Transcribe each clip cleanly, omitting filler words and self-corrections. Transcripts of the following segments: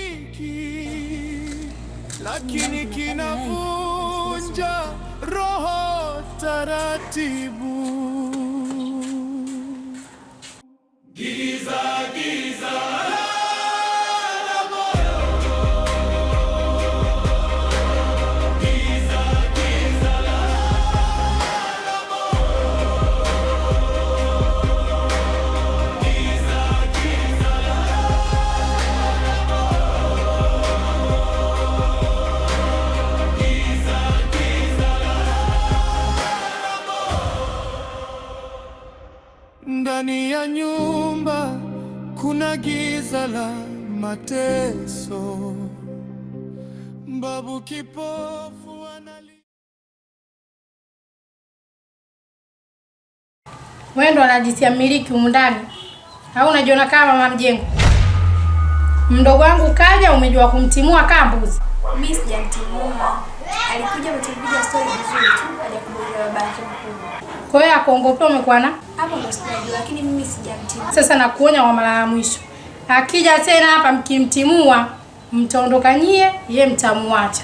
hakisikiki, lakini kinavunja roho taratibu. Giza, giza la moyo, giza, giza la moyo, giza, giza la moyo, giza, giza la moyo. Ndani ya nyumba kuna giza la mateso, babu kipofu anali. Wewe ndo anajitia miliki humu ndani au unajiona kama mama mjengo? Mdogo wangu kaja, umejua kumtimua kama mbuzi. Mimi sijamtimua. Alikuja kutupiga story vizuri tu, hajakubulia babake mkubwa. Kwa hiyo akuongopea umekuwa na? Hapo ndo sijajua, lakini mimi sijamtimua. Sasa nakuonya kwa mara ya mwisho. Akija tena hapa mkimtimua, mtaondoka nyie, yeye mtamwacha.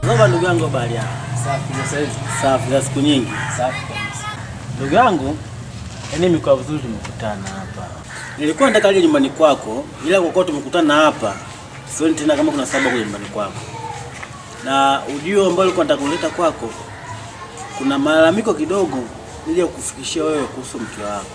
Zoba ndugu yangu habari yako? Safi sasa hivi. Safi za siku nyingi. Safi kabisa. Ndugu yangu, mimi kwa vizuri tumekutana hapa. Nilikuwa nataka aje nyumbani kwako, ila kwa kuwa tumekutana hapa, sioni tena kama kuna sababu nyumbani kwako. Na ujio ambao nilikuwa nataka kuleta kwako, kuna malalamiko kidogo ili kukufikishia wewe kuhusu mke wako.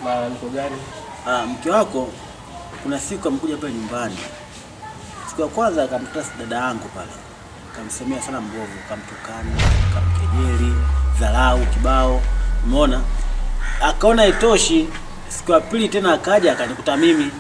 Malalamiko gani? Mke wako kuna siku amekuja pale nyumbani. Siku ya kwanza akamkuta dada yangu pale. Kamsemea sana mbovu, kamtukana, kamkejeli, dharau kibao. Umeona? Akaona itoshi, siku ya pili tena akaja akanikuta mimi.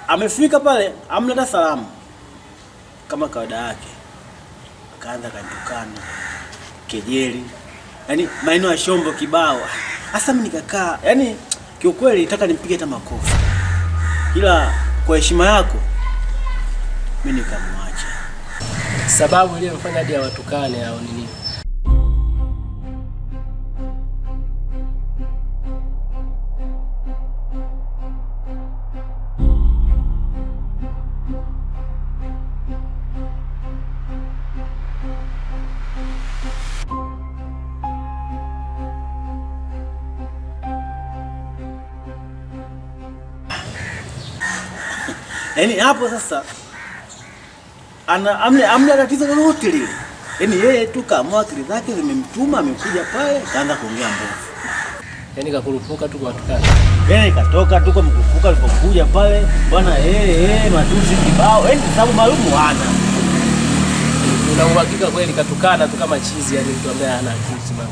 Amefika pale, amleta salamu kama kawaida yake. Akaanza kanitukana, kejeli. Yaani maneno ya shombo kibao. Hasa mimi nikakaa, yaani kiukweli nitaka nimpige hata makofi. Ila kwa heshima yako mimi nikamwacha. Sababu ile mfanya hadi watukane au nini? Yaani hapo sasa amna tatizo lolote lile. Yaani yeye tu kama akili zake zimemtuma amekuja pale kaanza kuongea mbovu. Yaani kakurupuka tu kwa watukane. Yeye katoka tu kwa mkurupuka alipokuja pale bwana matusi kibao. Yaani sababu maalumu hana. Una uhakika kweli katukana tu kama chizi, yaani mtu ambaye hana akili mama.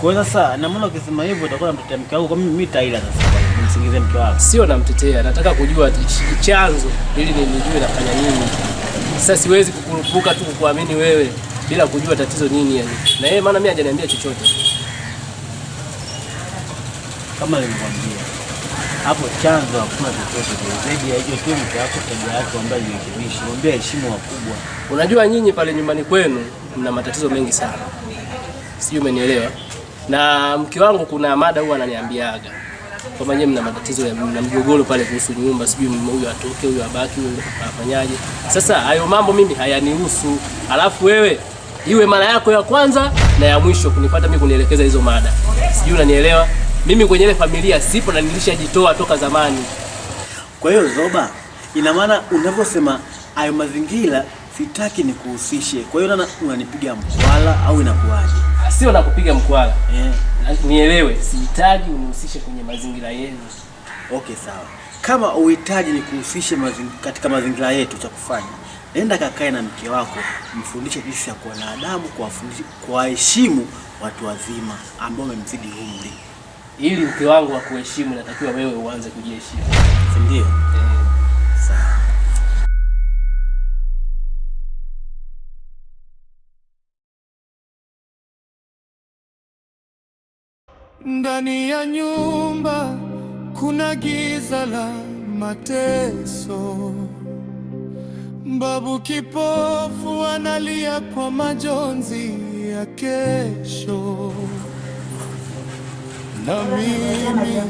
Kwa sasa na mbona ukisema hivyo utakuwa unamtetea mke wako, kwa mimi taila sasa. Msingize mke wako. Sio namtetea, nataka kujua chanzo ili nijue nafanya nini. Sasa siwezi kukurupuka tu kukuamini wewe bila kujua tatizo nini yani. Na yeye maana mimi hajaniambia chochote. Kama nilivyokuambia. Hapo chanzo hakuna chochote zaidi ya hiyo tu mke wako tabia yake ambayo nimekibishi. Mwambie heshima wakubwa. Unajua nyinyi pale nyumbani kwenu mna matatizo mengi sana. Sijui umenielewa. Na mke wangu kuna mada huwa ananiambiaga. Kwa nyinyi mna matatizo ya mna mgogoro pale kuhusu nyumba, sijui huyu atoke, huyu abaki, huyu afanyaje. Sasa hayo mambo mimi hayanihusu. Alafu wewe iwe mara yako ya kwanza na ya mwisho kunifuata mimi kunielekeza hizo mada. Sijui unanielewa? Mimi kwenye ile familia sipo na nilishajitoa toka zamani. Kwa hiyo Zoba, ina maana unavyosema hayo mazingira sitaki nikuhusishe. Kwa hiyo unanipiga mkwala au inakuaje? Sio nakupiga mkwala. Nielewe, sihitaji unihusishe kwenye mazingira yenu. Okay, sawa. Kama uhitaji nikuhusishe katika mazingira yetu cha kufanya, nenda kakae na mke wako, mfundishe jinsi ya kuwa na adabu, kuwaheshimu watu wazima ambao wamemzidi umri. Ili mke wangu akuheshimu, natakiwa wewe uanze kujiheshimu. Si ndio? Sawa. Ndani ya nyumba kuna giza la mateso. Babu kipofu analia kwa majonzi ya kesho, na mimi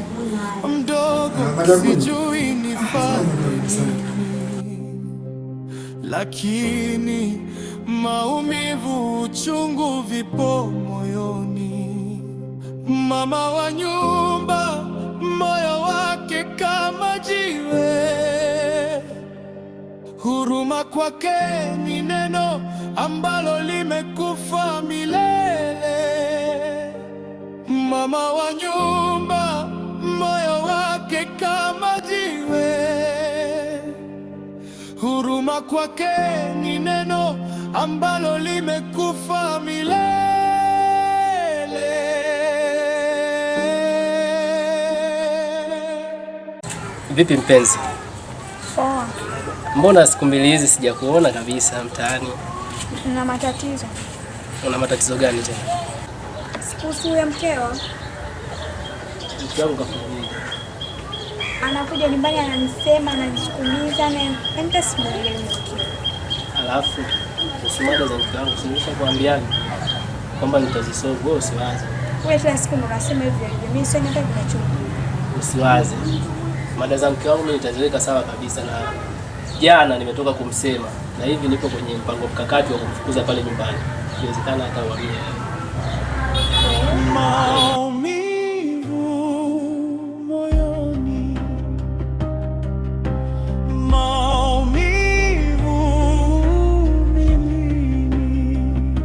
mdogo sijui nifanye nini, lakini maumivu, uchungu vipo moyoni. Mama wa nyumba, moyo wake kama jiwe, huruma kwake ni neno ambalo limekufa milele. Mama wa nyumba, moyo wake kama jiwe, huruma kwake ni neno ambalo limekufa milele. Vipi mpenzi? Poa. Mbona siku mbili hizi sijakuona kabisa mtaani? Una matatizo? Una matatizo gani tena? Sikuhusu ya mkeo. Mke wangu kafungulia. Anakuja nyumbani ananisema, ananisukumiza na hata simuelewi. Alafu usimada za mke wangu sinisha kuambiana kwamba nitazisolve, wewe usiwaze. Wewe kila siku unasema hivyo hivyo. Mimi sio nataka kunachokuja. Usiwaze. Mada za mke wangu nitaziweka sawa kabisa, na jana nimetoka kumsema na hivi nipo kwenye mpango mkakati wa kumfukuza pale nyumbani. Inawezekana hata uamie. Maumivu moyoni, maumivu mwilini,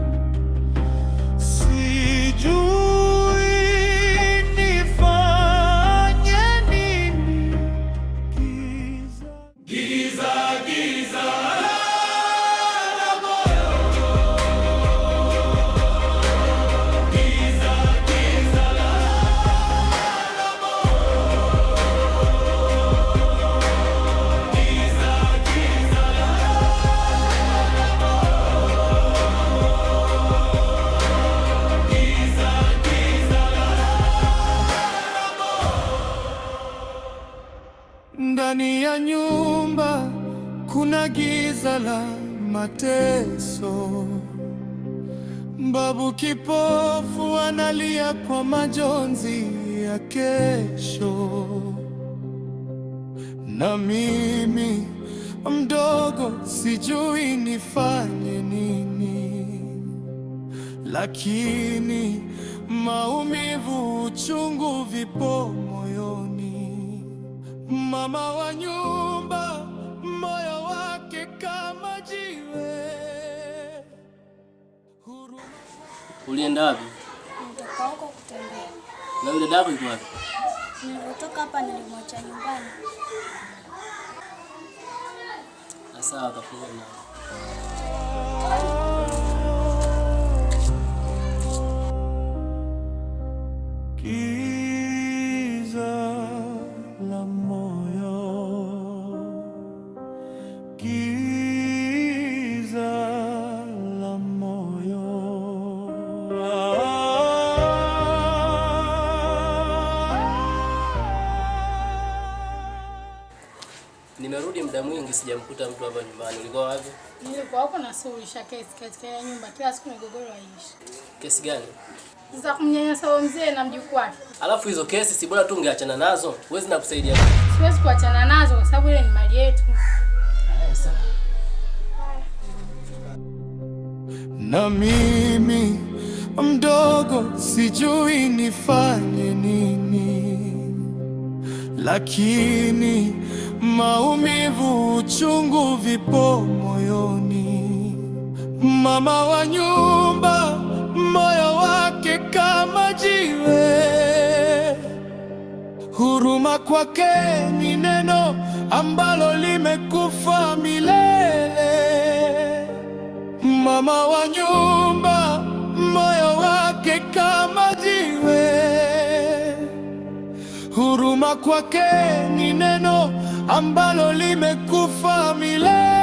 sijui nifanye nini. Giza, giza la moyo, giza, giza la moyo, giza, giza la moyo, giza, giza la moyo. Ndani ya nyumba kuna giza la mateso. Babu kipofu analia kwa majonzi ya kesho, na mimi mdogo sijui nifanye nini, lakini maumivu, uchungu vipo moyoni. Mama wa nyumba, moyo wake kama jiwe, huruma. Ulienda wapi? Nitoka huko kutembea. Na yule dada yuko wapi? Nilipotoka hapa nilimwacha nyumbani. Sawa, kafunga na. Giza la moyo, giza la moyo. Nimerudi muda mwingi sijamkuta mtu hapa nyumbani. Ulikuwa wapi? Nilikuwa huko nasuluhisha kesi katika ya nyumba, kila siku migogoro haiishi. Kesi gani? Sasa kumnyanyasa mzee na mjukuu wake. Alafu hizo kesi si bora tu ungeachana nazo. Huwezi na kusaidia. Siwezi kuachana nazo kwa sababu ile ni mali yetu. Sawa. Na mimi mdogo sijui nifanye nini, lakini maumivu, uchungu vipo moyoni. Mama wa nyumba, moyo wake kama jiwe, huruma kwake ni neno ambalo limekufa milele. Mama wa nyumba, moyo wake kama jiwe. Huruma kwake ni neno ambalo limekufa milele.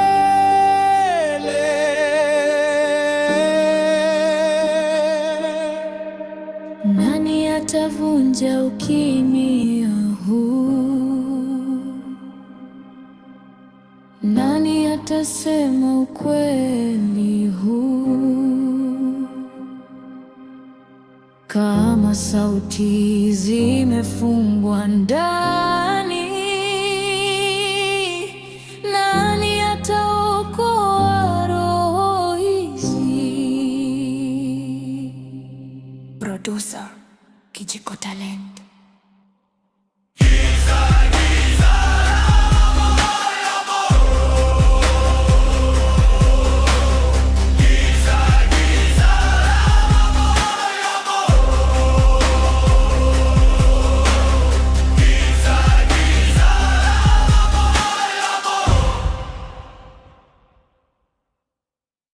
Nani atavunja ukimya huu? Nani atasema ukweli huu? Kama sauti zimefungwa ndani, nani ataokoa roho hizi? Producer Kijiko Talent.